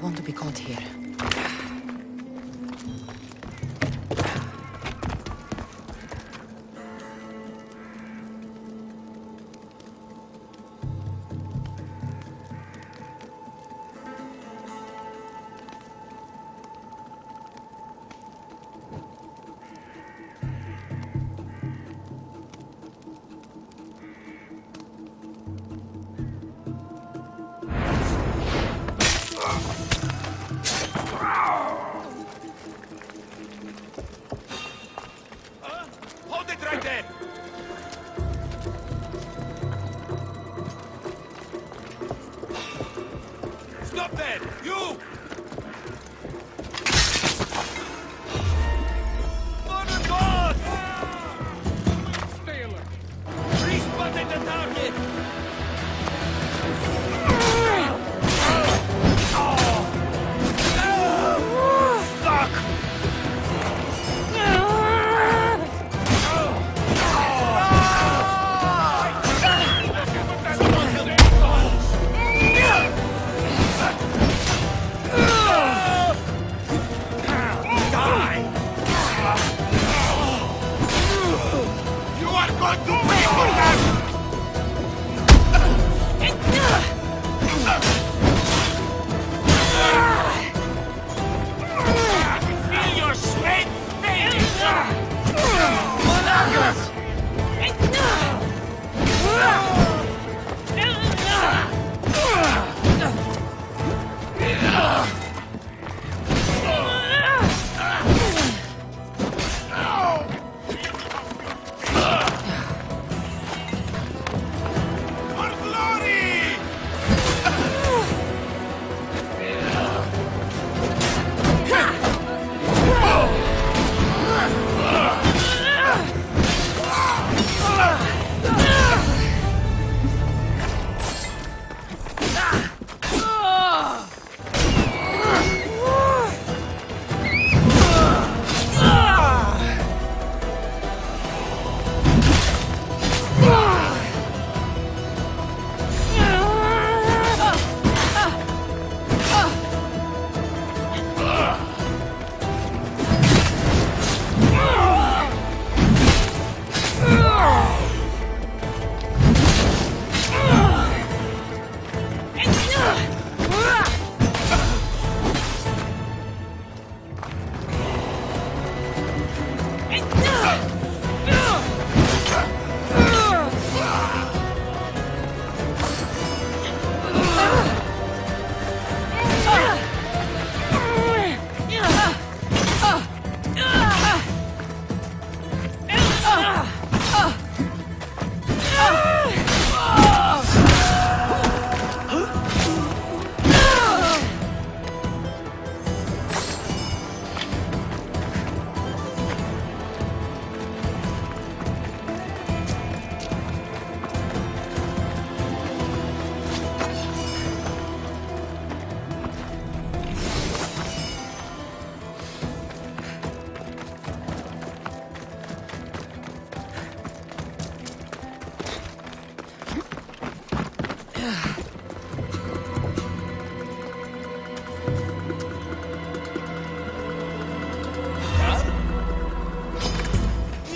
want to be caught here.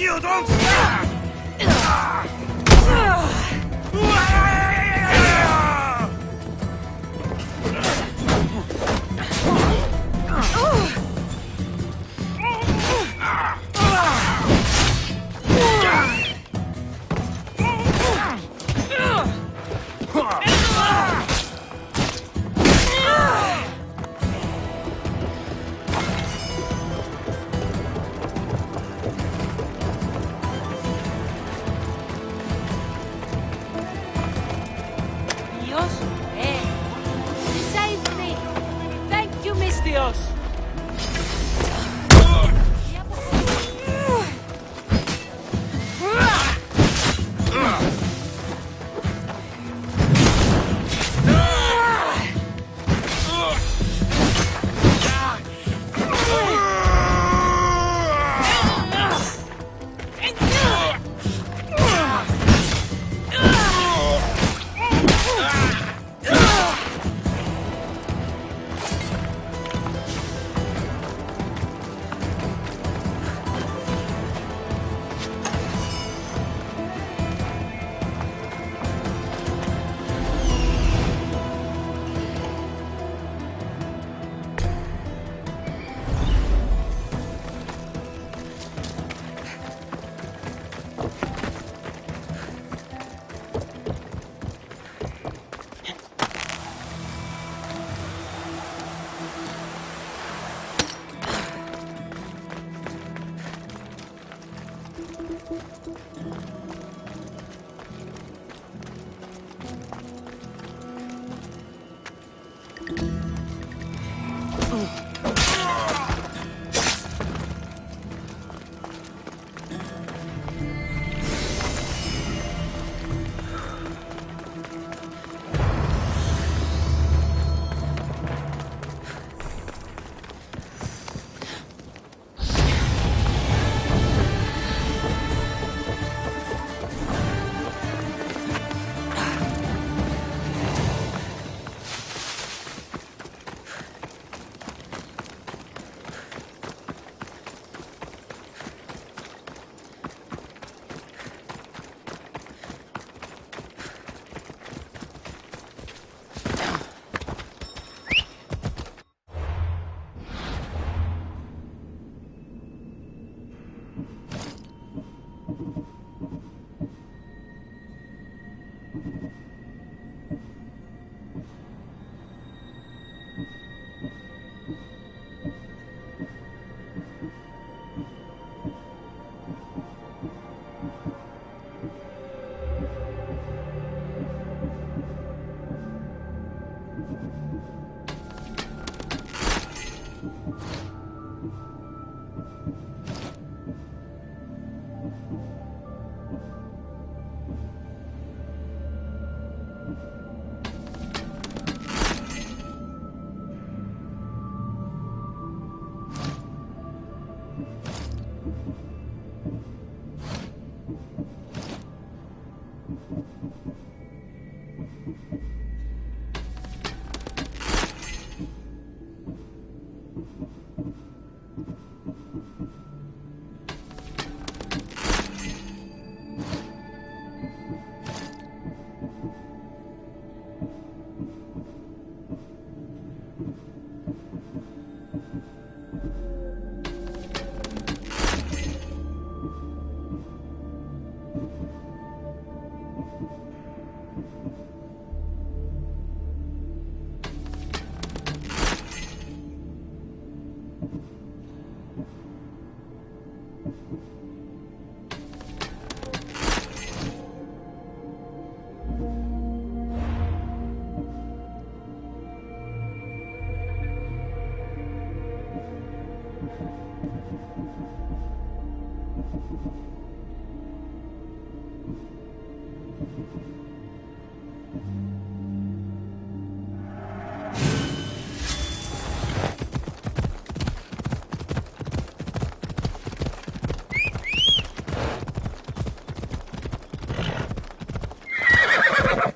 You don't stand!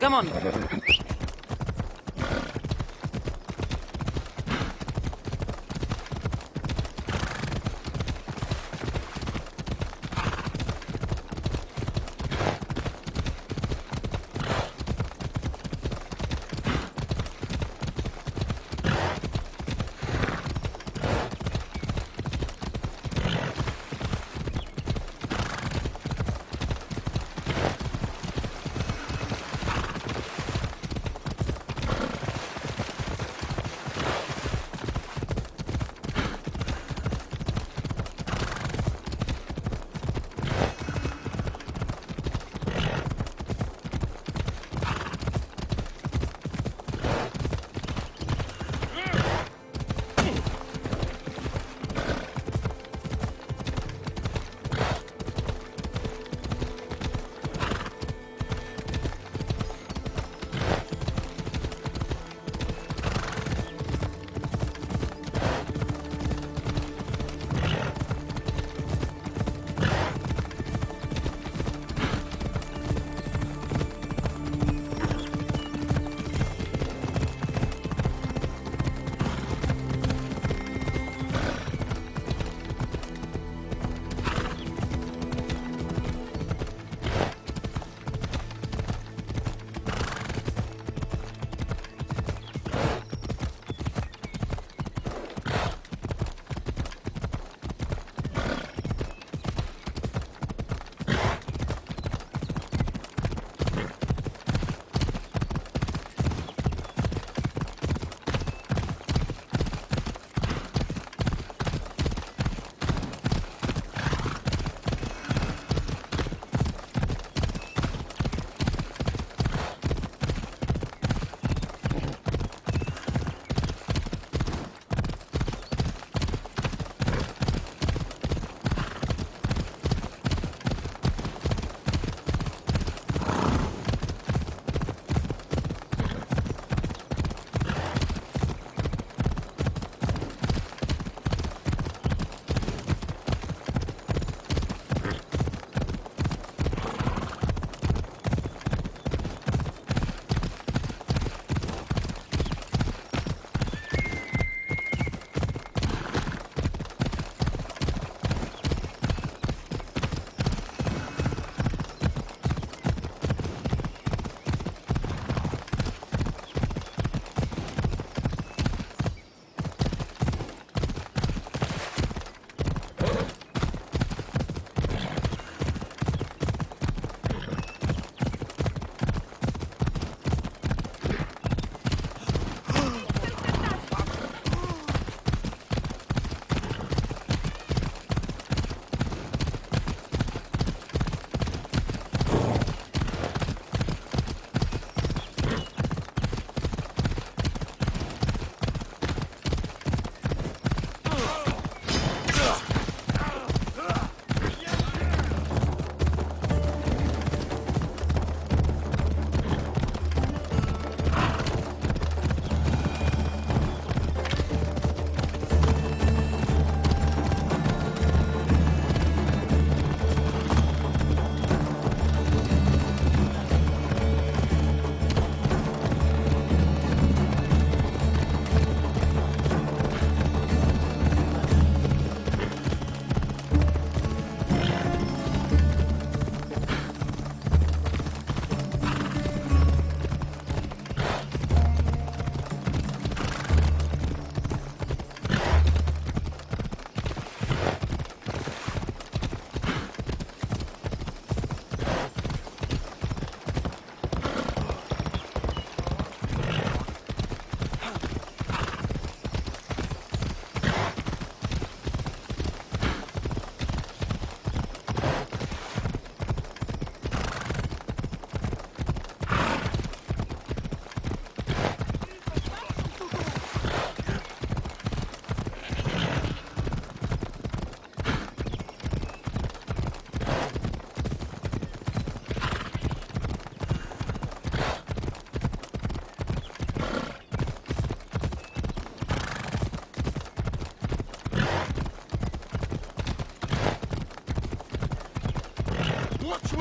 Come on.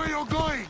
where you're going!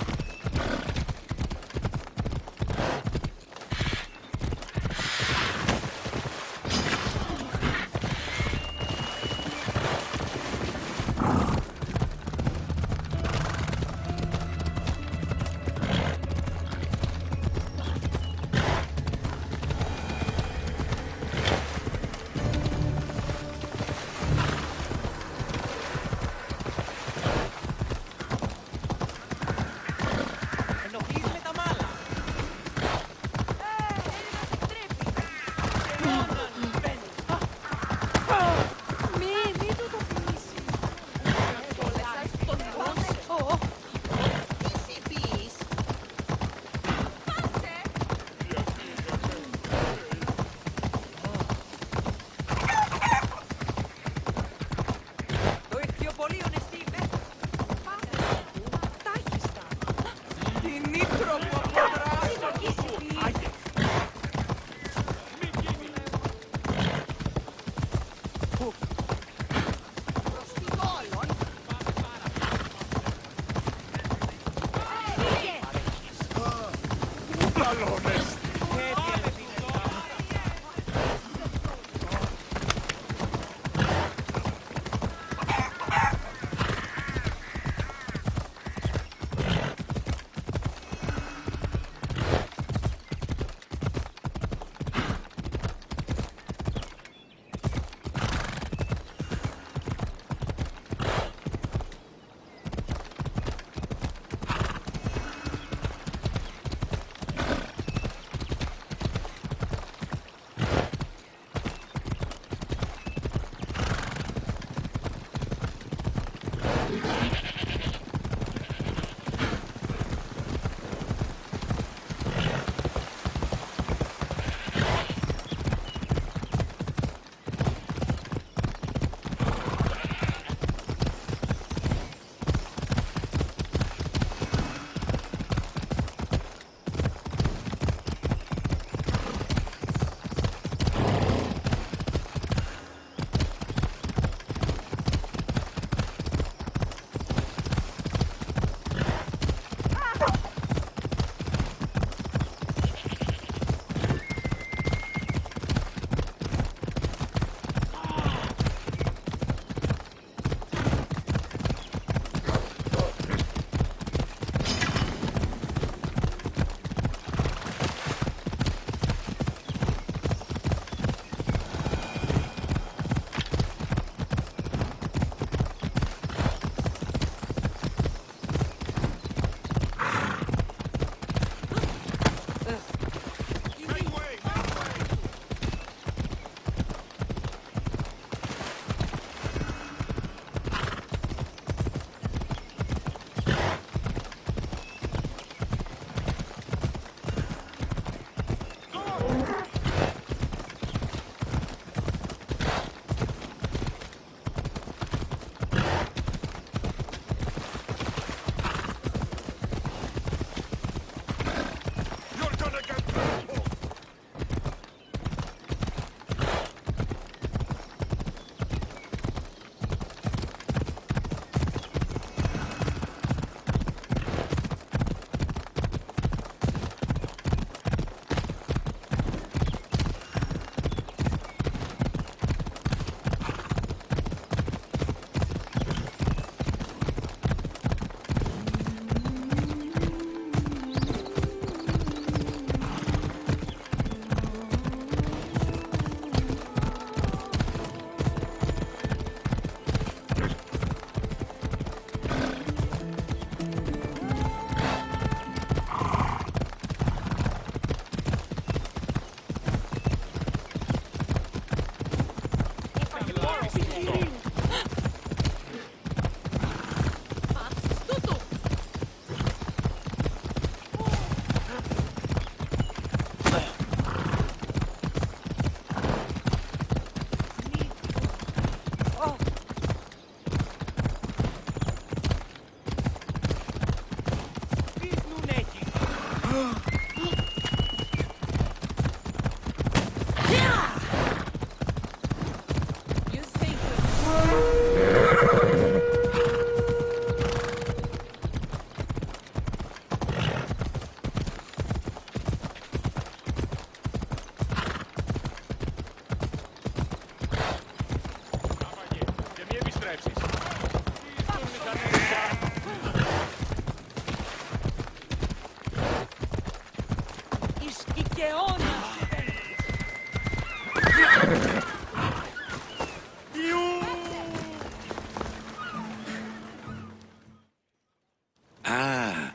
Ah,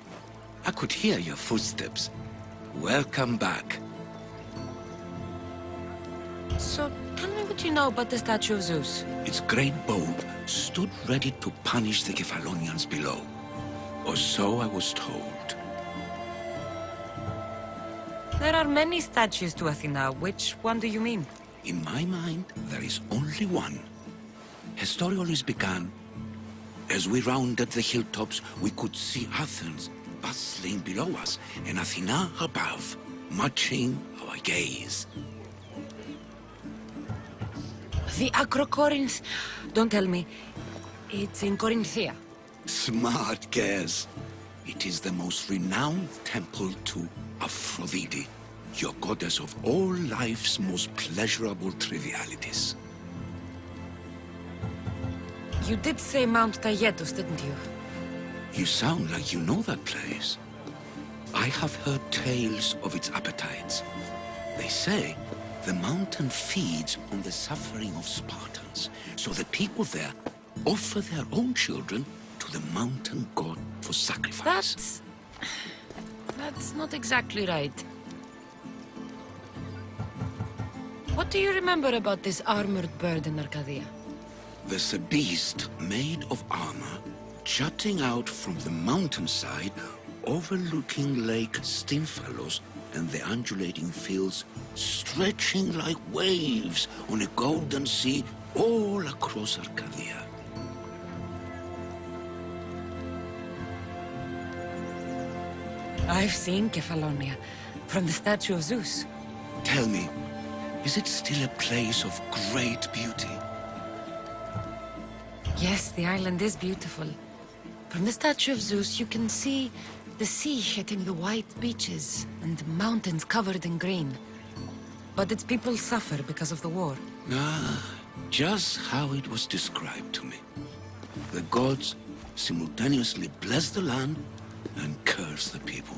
I could hear your footsteps. Welcome back. So, tell me what you know about the statue of Zeus. Its great bow stood ready to punish the Kephalonians below. Or so I was told. There are many statues to Athena. Which one do you mean? In my mind, there is only one. Historiolis began. As we rounded the hilltops, we could see Athens bustling below us, and Athena above, matching our gaze. The Acrocorinth. Don't tell me. It's in Corinthia. Smart guess. It is the most renowned temple to Aphrodite, your goddess of all life's most pleasurable trivialities. You did say Mount Taygetus, didn't you? You sound like you know that place. I have heard tales of its appetites. They say the mountain feeds on the suffering of Spartans, so the people there offer their own children to the mountain god for sacrifice. That's not exactly right. What do you remember about this armored bird in Arcadia? There's a beast made of armor jutting out from the mountainside, overlooking Lake Stymphalos and the undulating fields stretching like waves on a golden sea all across Arcadia. I've seen Kephallonia from the statue of Zeus. Tell me, is it still a place of great beauty? Yes, the island is beautiful. From the statue of Zeus, you can see the sea hitting the white beaches and mountains covered in green. But its people suffer because of the war. Ah, just how it was described to me. The gods simultaneously bless the land and curse the people.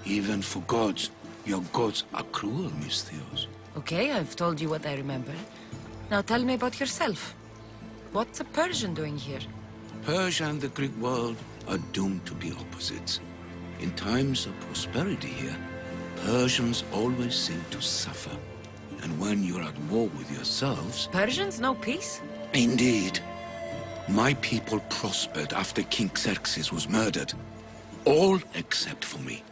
Even for gods, your gods are cruel, Miss Theos. Okay, I've told you what I remember. Now tell me about yourself. What's a Persian doing here? Persia and the Greek world are doomed to be opposites. In times of prosperity here, Persians always seem to suffer. And when you're at war with yourselves... Persians know peace? Indeed. My people prospered after King Xerxes was murdered. All except for me.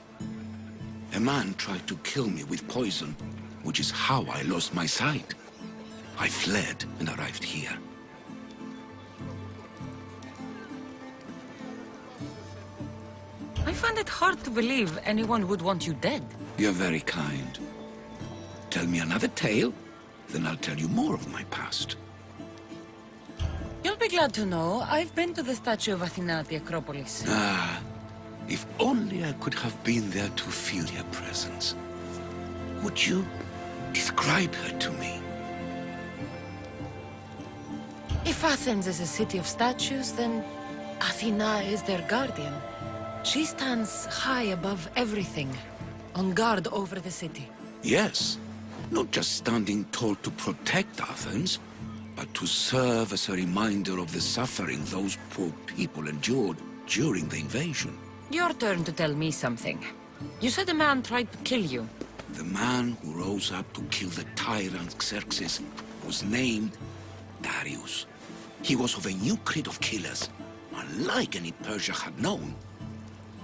A man tried to kill me with poison, which is how I lost my sight. I fled and arrived here. I find it hard to believe anyone would want you dead. You're very kind. Tell me another tale, then I'll tell you more of my past. You'll be glad to know I've been to the statue of Athena at the Acropolis. Ah, if only I could have been there to feel her presence. Would you describe her to me? If Athens is a city of statues, then Athena is their guardian. She stands high above everything, on guard over the city. Yes, not just standing tall to protect Athens, but to serve as a reminder of the suffering those poor people endured during the invasion. Your turn to tell me something. You said a man tried to kill you. The man who rose up to kill the tyrant Xerxes was named Darius. He was of a new creed of killers, unlike any Persia had known.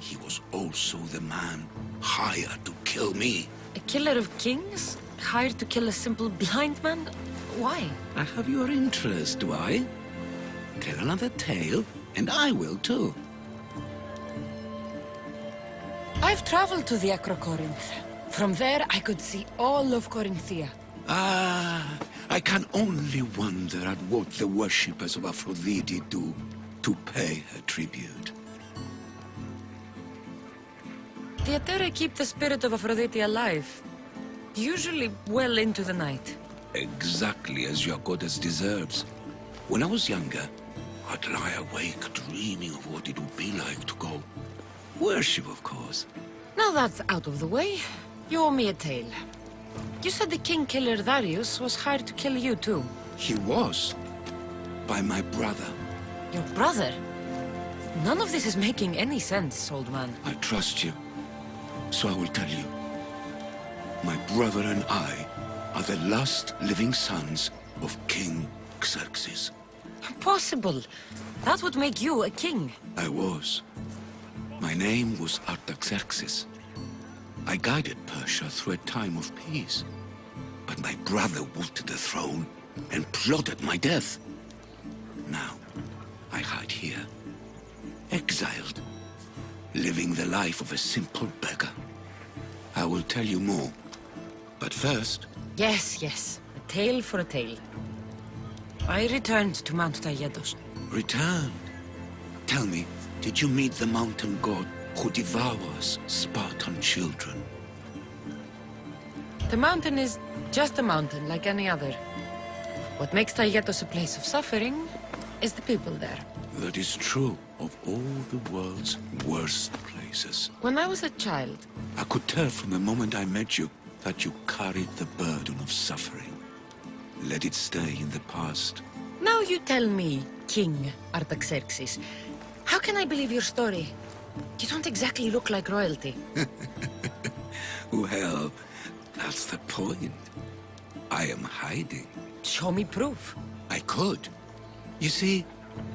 He was also the man hired to kill me. A killer of kings? Hired to kill a simple blind man? Why? I have your interest, do I? Tell another tale, and I will too. I've traveled to the Acrocorinth. From there, I could see all of Corinthia. Ah, I can only wonder at what the worshippers of Aphrodite do to pay her tribute. The Aether keep the spirit of Aphrodite alive, usually well into the night. Exactly as your goddess deserves. When I was younger, I'd lie awake dreaming of what it would be like to go. Worship, of course. Now that's out of the way. You owe me a tale. You said the king killer Darius was hired to kill you too. He was. By my brother. Your brother? None of this is making any sense, old man. I trust you. So I will tell you. My brother and I are the last living sons of King Xerxes. Impossible. That would make you a king. I was. My name was Artaxerxes. I guided Persia through a time of peace. But my brother wilted the throne and plotted my death. Now, I hide here, exiled, living the life of a simple beggar. I will tell you more, but first... Yes, yes. A tale for a tale. I returned to Mount Taygetos. Returned? Tell me, did you meet the mountain god who devours Spartan children? The mountain is just a mountain like any other. What makes Taygetos a place of suffering is the people there. That is true of all the world's worst places. When I was a child... I could tell from the moment I met you that you carried the burden of suffering. Let it stay in the past. Now you tell me, King Artaxerxes, how can I believe your story? You don't exactly look like royalty. Well, that's the point. I am hiding. Show me proof. I could. You see,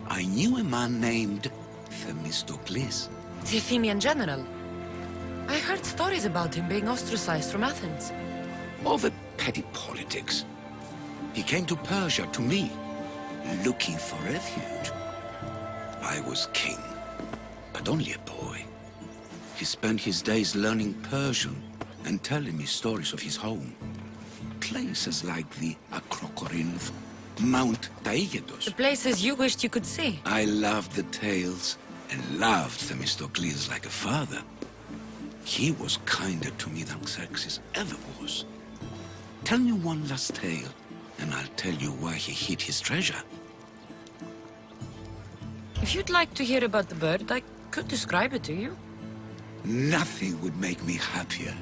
I knew a man named Themistocles. The Athenian general. I heard stories about him being ostracized from Athens. Over petty politics. He came to Persia to me, looking for refuge. I was king, but only a boy. He spent his days learning Persian and telling me stories of his home. Places like the Acrocorinth, Mount Taygetos. The places you wished you could see. I loved the tales and loved Themistocles like a father. He was kinder to me than Xerxes ever was. Tell me one last tale, and I'll tell you why he hid his treasure. If you'd like to hear about the bird, I could describe it to you. Nothing would make me happier.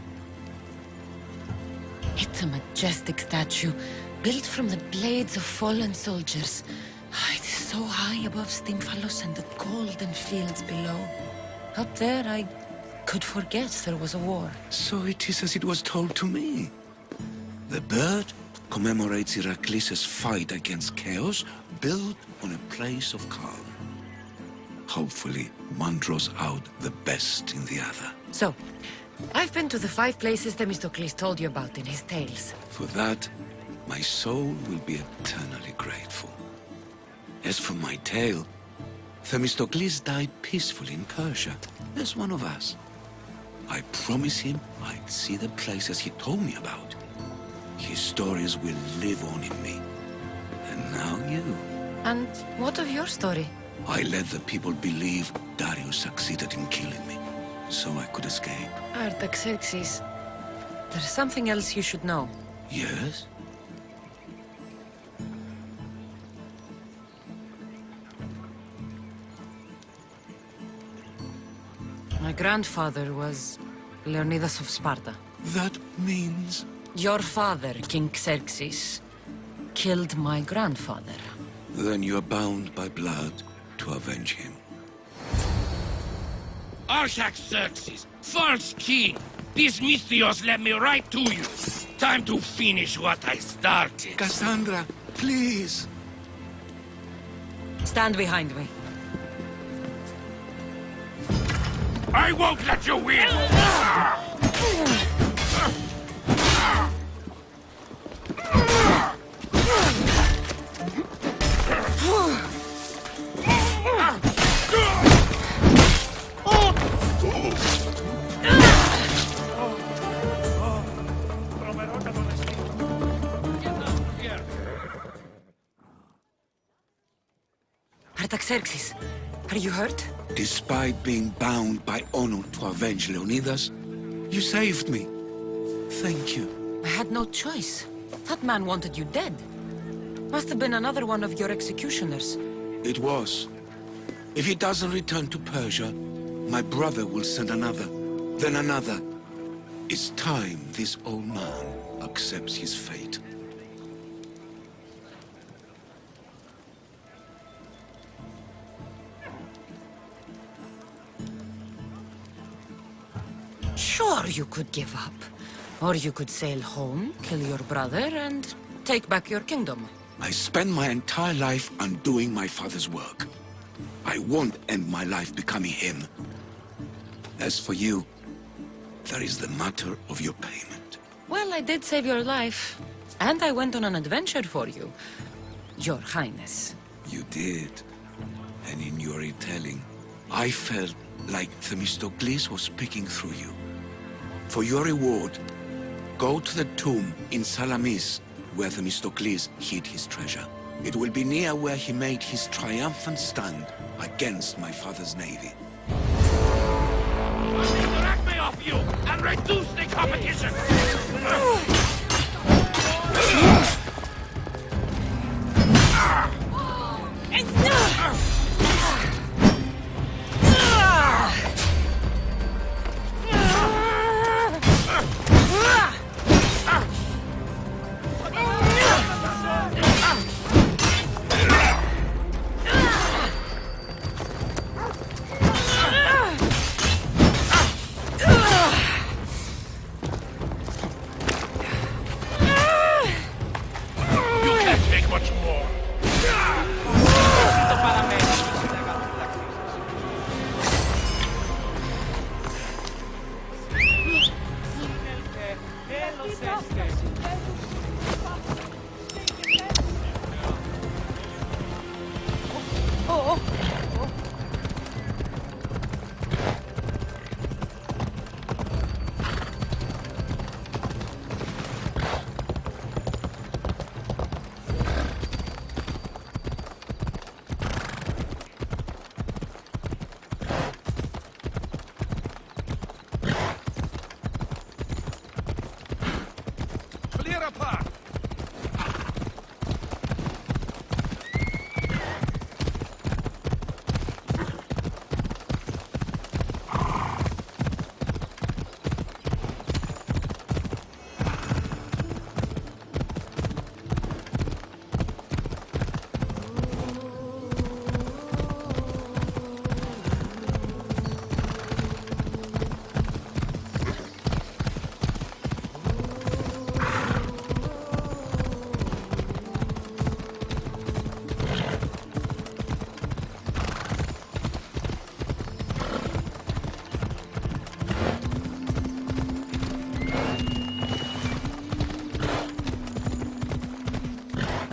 It's a majestic statue, built from the blades of fallen soldiers. It is so high above Stymphalos and the golden fields below. Up there, I could forget there was a war. So it is as it was told to me. The bird commemorates Heracles' fight against chaos, built on a place of calm. Hopefully, one draws out the best in the other. So, I've been to the 5 places Themistocles told you about in his tales. For that, my soul will be eternally grateful. As for my tale, Themistocles died peacefully in Persia, as one of us. I promised him I'd see the places he told me about. His stories will live on in me. And now you. And what of your story? I let the people believe Darius succeeded in killing me, so I could escape. Artaxerxes, there's something else you should know. Yes? My grandfather was Leonidas of Sparta. That means... Your father, King Xerxes, killed my grandfather. Then you are bound by blood to avenge him. Artaxerxes, false king! These Misthios led me right to you. Time to finish what I started. Kassandra, please! Stand behind me. I won't let you win! Artaxerxes, are you hurt? Despite being bound by honor to avenge Leonidas, you saved me. Thank you. I had no choice. That man wanted you dead. Must have been another one of your executioners. It was. If he doesn't return to Persia, my brother will send another, then another. It's time this old man accepts his fate. Sure, you could give up. Or you could sail home, kill your brother, and take back your kingdom. I spent my entire life undoing my father's work. I won't end my life becoming him. As for you, there is the matter of your payment. Well, I did save your life. And I went on an adventure for you. Your Highness. You did. And in your retelling, I felt like Themistocles was speaking through you. For your reward, go to the tomb in Salamis, where Themistocles hid his treasure. It will be near where he made his triumphant stand against my father's navy. Rack me off you and reduce the competition!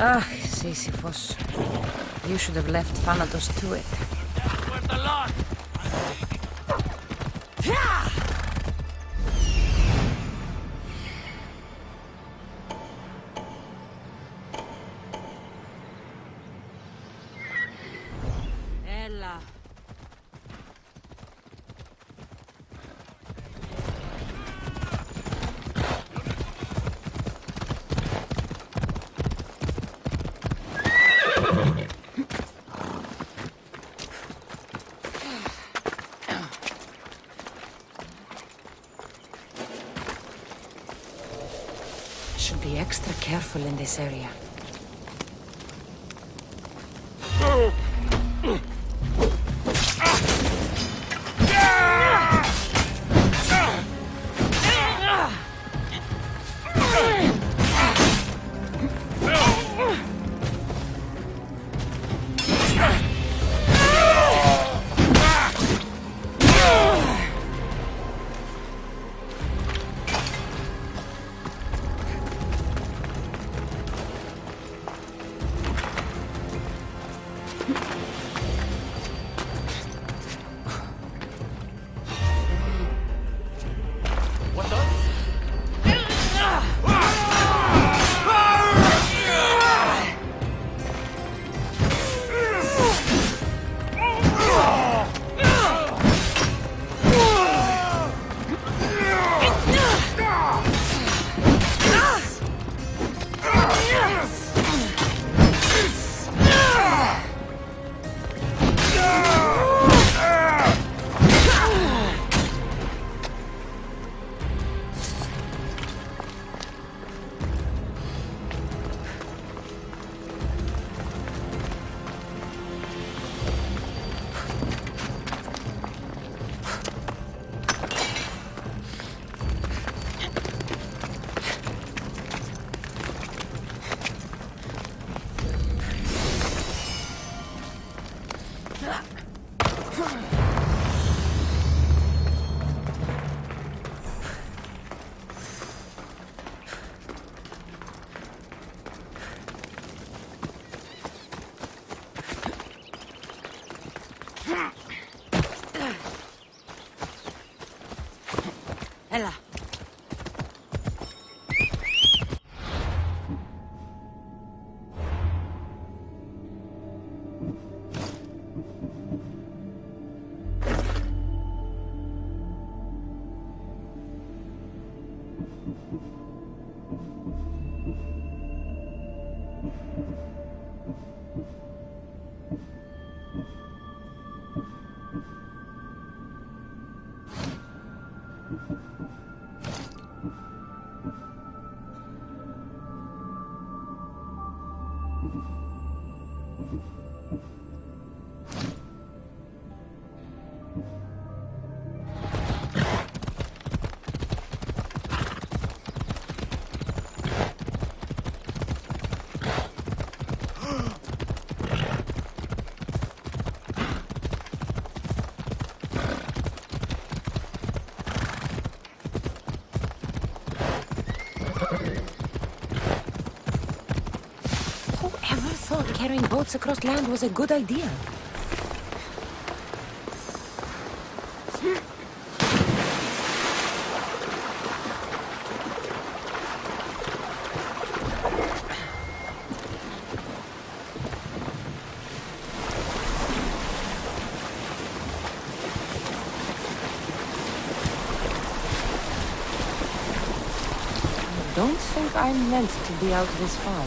Ah, Sisyphus. You should have left Thanatos to it. That's worth a lot! Ella. Should be extra careful in this area. Whoever thought carrying boats across land was a good idea? I don't think I'm meant to be out this far.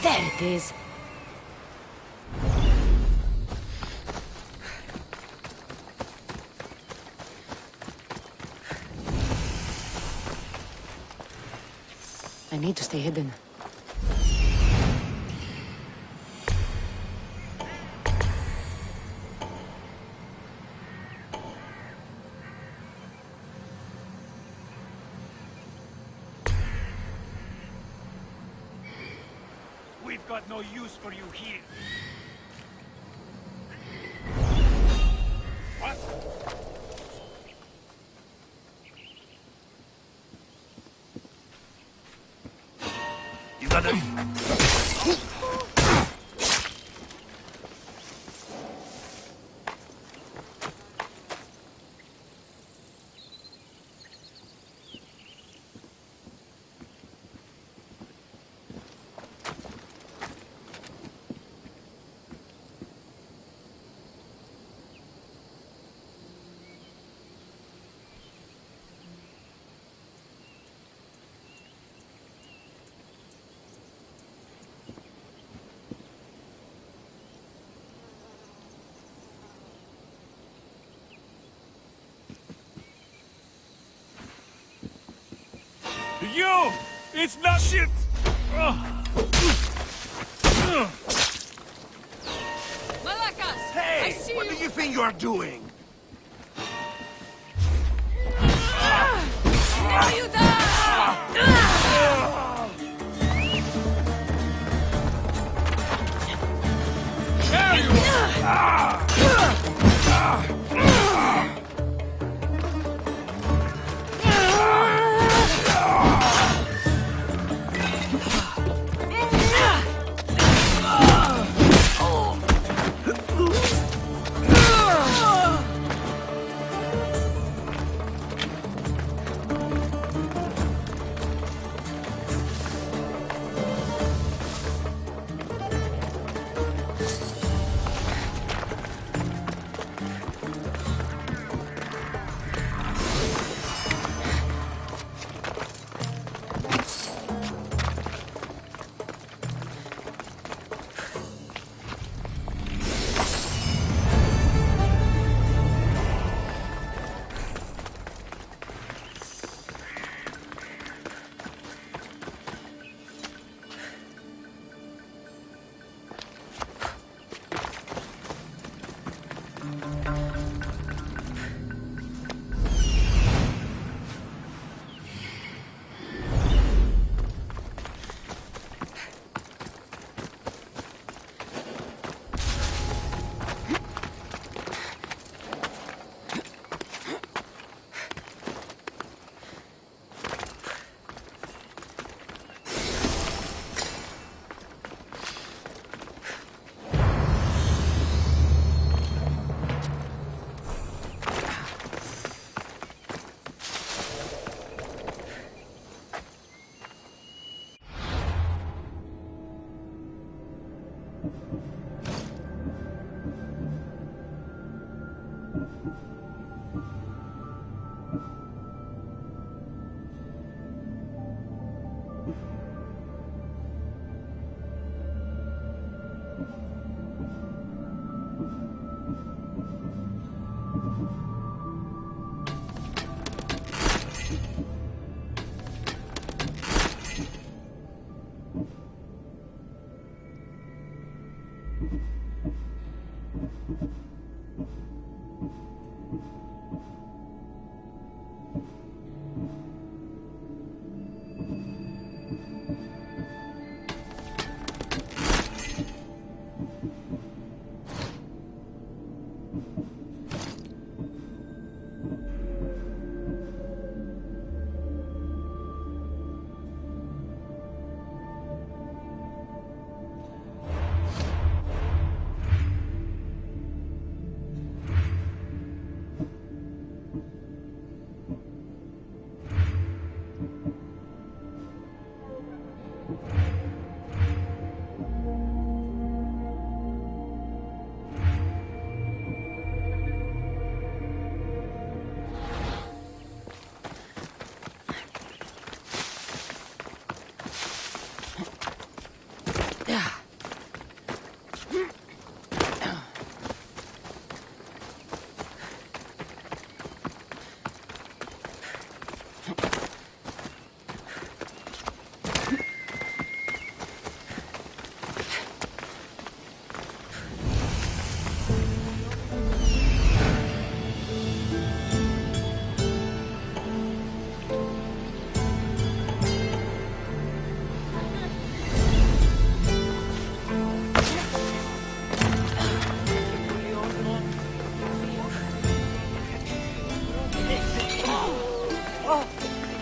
There it is. I need to stay hidden. We've got no use for you here. What? You gotta... You! It's not shit! Malakas! Hey! I see What you! do you think you are doing? Now you There you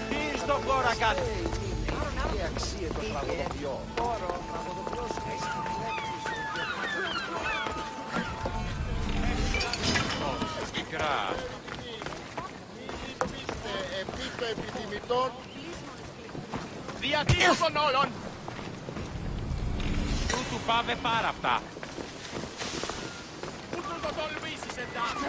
Τι στο χώρα κάνεις. Τι αξία το τραγουδοποιώ. Μικρά. Επί επιθυμητών. Διατήρηση των όλων. Του πάμε πάρα αυτά. Πού το τολμήσεις εντάξει.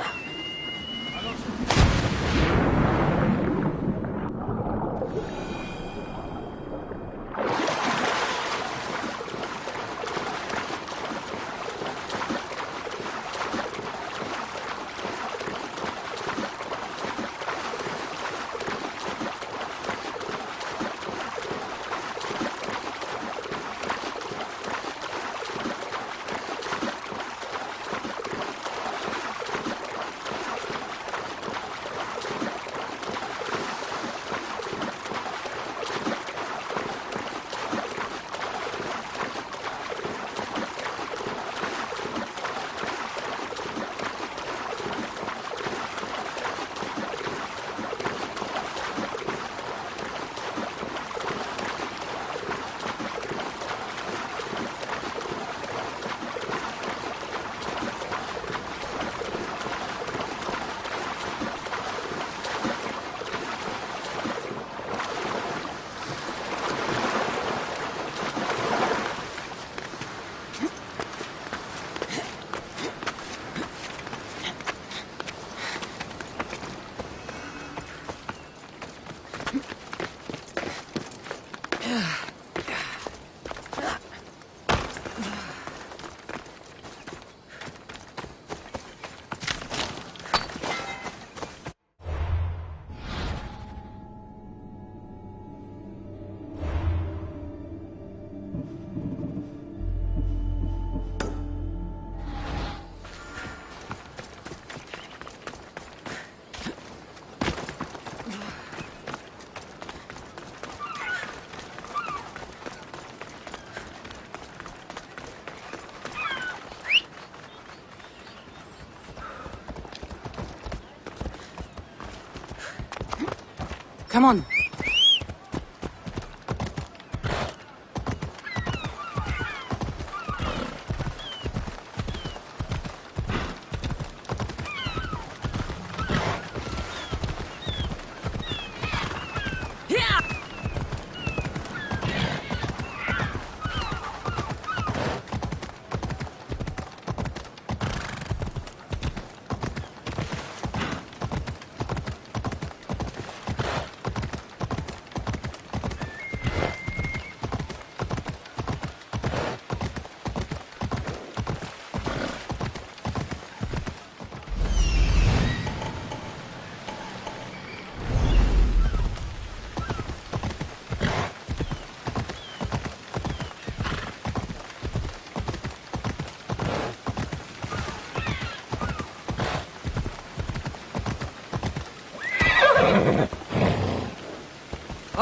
Come on.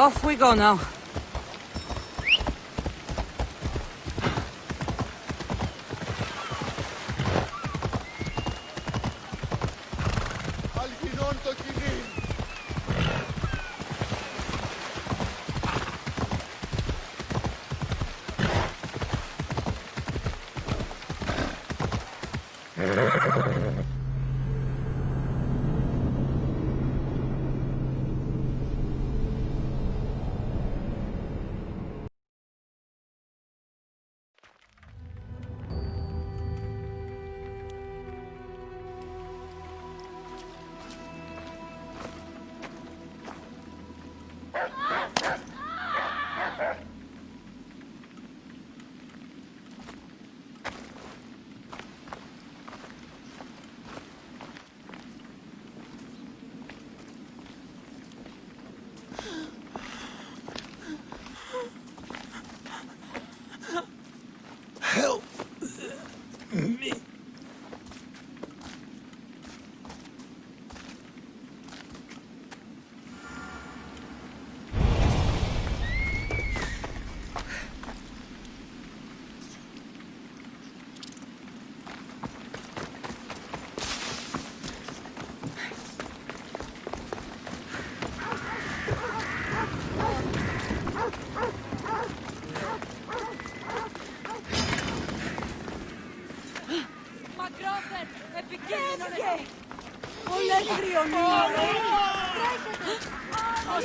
Off we go now. Αλκινών το κοινή.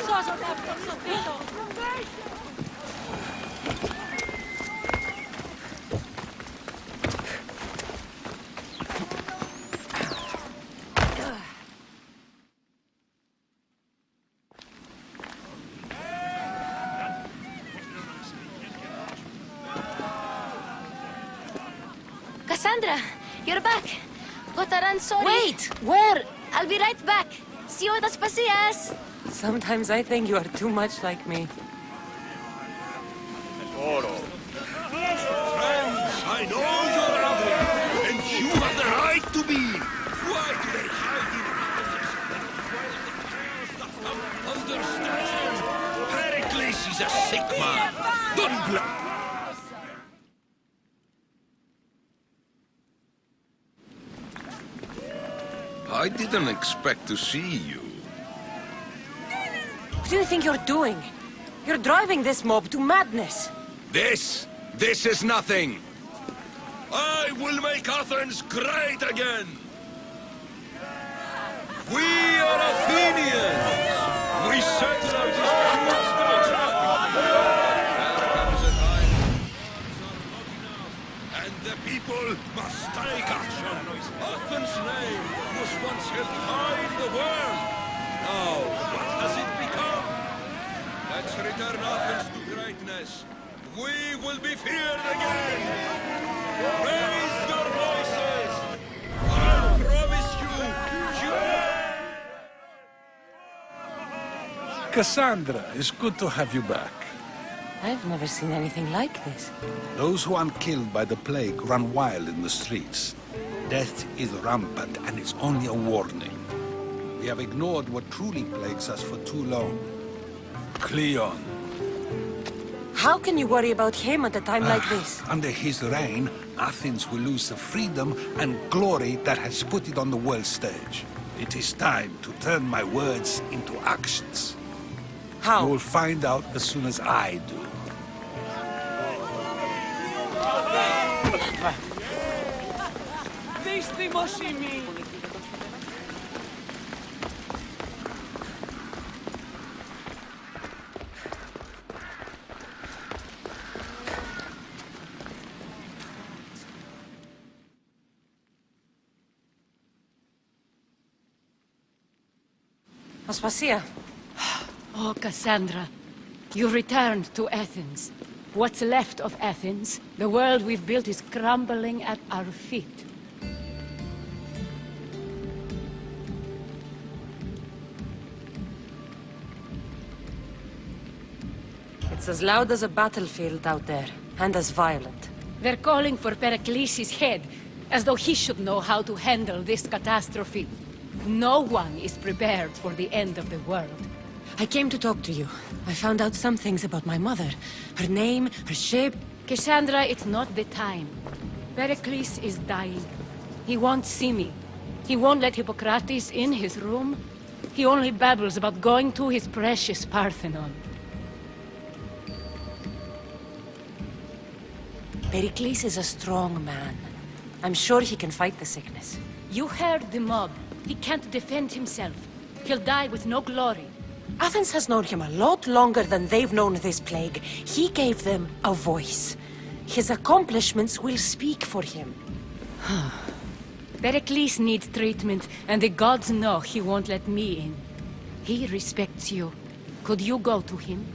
σώζονται από τον σοφίτο. Kassandra, you're back. Kotaran, sorry. Wait! Where? I'll be right back. See you at Aspasias. Sometimes I think you are too much like me. Friends, I know you're angry, and you have the right to be. Why do they hide in houses and understand? Pericles is a sick man. Don't blame. I didn't expect to see you. What do you think you're doing? You're driving this mob to madness. This is nothing. I will make Athens great again. We are Athenians. We settle our disputes democratically. There comes a time and the people must take action. Athens' name was once held high in the world. Now, what has it become? Let's return Athens to greatness. We will be feared again. Raise your voices. I promise you. Kassandra, it's good to have you back. I've never seen anything like this. Those who aren't killed by the plague run wild in the streets. Death is rampant, and it's only a warning. We have ignored what truly plagues us for too long. Cleon. How can you worry about him at a time like this? Under his reign, Athens will lose the freedom and glory that has put it on the world stage. It is time to turn my words into actions. How? You will find out as soon as I do. Δεις δημοσιμή. Aspasia. Oh, Kassandra, you returned to Athens. What's left of Athens, the world we've built is crumbling at our feet. It's as loud as a battlefield out there, and as violent. They're calling for Pericles' head, as though he should know how to handle this catastrophe. No one is prepared for the end of the world. I came to talk to you. I found out some things about my mother. Her name, her shape. Kassandra, it's not the time. Pericles is dying. He won't see me. He won't let Hippocrates in his room. He only babbles about going to his precious Parthenon. Pericles is a strong man. I'm sure he can fight the sickness. You heard the mob. He can't defend himself. He'll die with no glory. Athens has known him a lot longer than they've known this plague. He gave them a voice. His accomplishments will speak for him. Pericles needs treatment, and the gods know he won't let me in. He respects you. Could you go to him?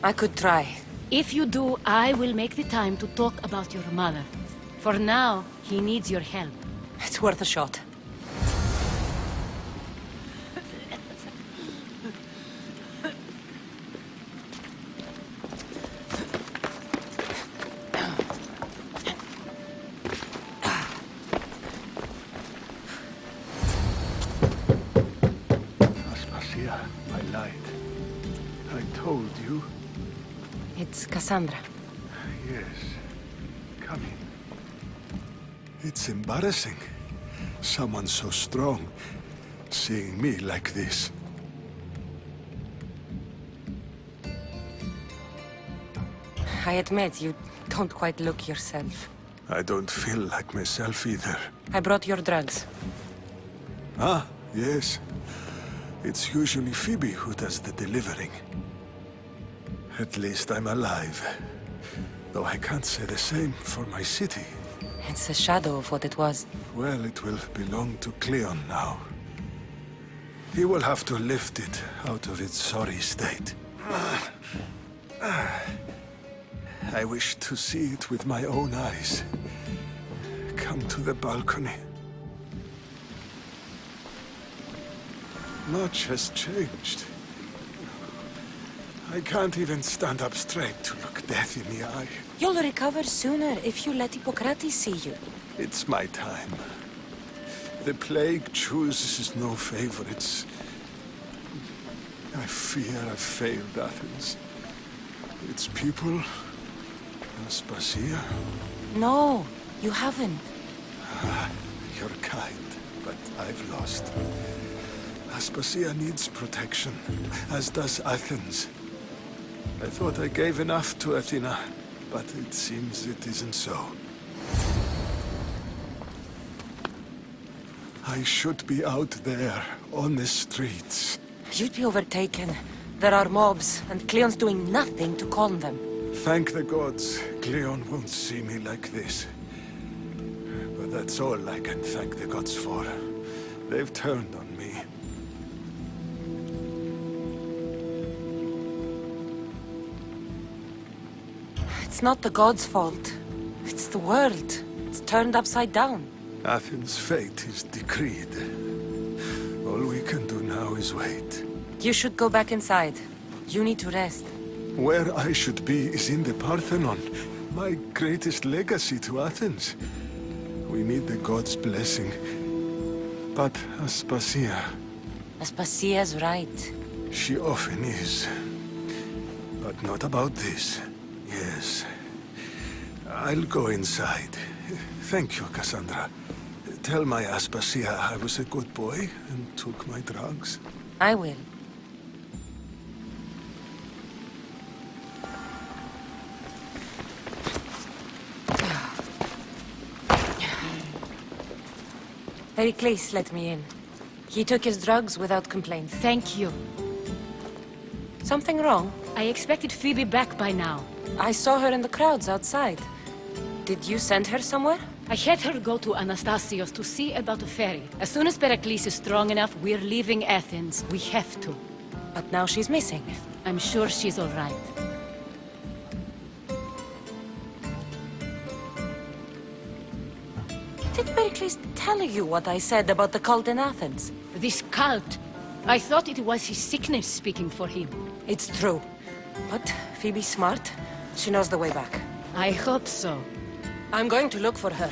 I could try. If you do, I will make the time to talk about your mother. For now, he needs your help. It's worth a shot. I lied. I told you. It's Kassandra. Yes. Come in. It's embarrassing. Someone so strong seeing me like this. I admit you don't quite look yourself. I don't feel like myself either. I brought your drugs. Ah, yes. It's usually Phoebe who does the delivering. At least I'm alive. Though I can't say the same for my city. It's a shadow of what it was. Well, it will belong to Cleon now. He will have to lift it out of its sorry state. I wish to see it with my own eyes. Come to the balcony. Much has changed. I can't even stand up straight to look death in the eye. You'll recover sooner if you let Hippocrates see you. It's my time. The plague chooses no favorites. I fear I've failed Athens. Its people, Aspasia. No, you haven't. You're kind, but I've lost. Aspasia needs protection, as does Athens. I thought I gave enough to Athena, but it seems it isn't so. I should be out there, on the streets. You'd be overtaken. There are mobs, and Cleon's doing nothing to calm them. Thank the gods, Cleon won't see me like this. But that's all I can thank the gods for. They've turned on me. It's not the gods' fault. It's the world. It's turned upside down. Athens' fate is decreed. All we can do now is wait. You should go back inside. You need to rest. Where I should be is in the Parthenon, my greatest legacy to Athens. We need the gods' blessing. But Aspasia... Aspasia's right. She often is. But not about this. Yes. I'll go inside. Thank you, Kassandra. Tell my Aspasia I was a good boy and took my drugs. I will. Pericles let me in. He took his drugs without complaint. Thank you. Something wrong? I expected Phoebe back by now. I saw her in the crowds outside. Did you send her somewhere? I had her go to Anastasios to see about a ferry. As soon as Pericles is strong enough, we're leaving Athens. We have to. But now she's missing. I'm sure she's all right. Did Pericles tell you what I said about the cult in Athens? This cult. I thought it was his sickness speaking for him. It's true. But Phoebe's smart. She knows the way back. I hope so. I'm going to look for her.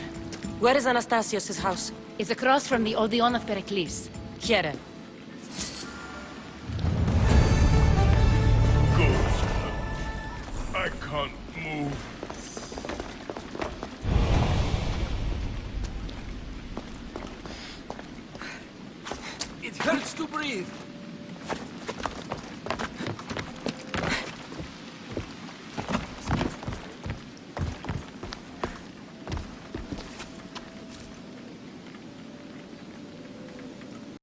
Where is Anastasios' house? It's across from the Odeon of Pericles. Here. I can't move. It hurts to breathe.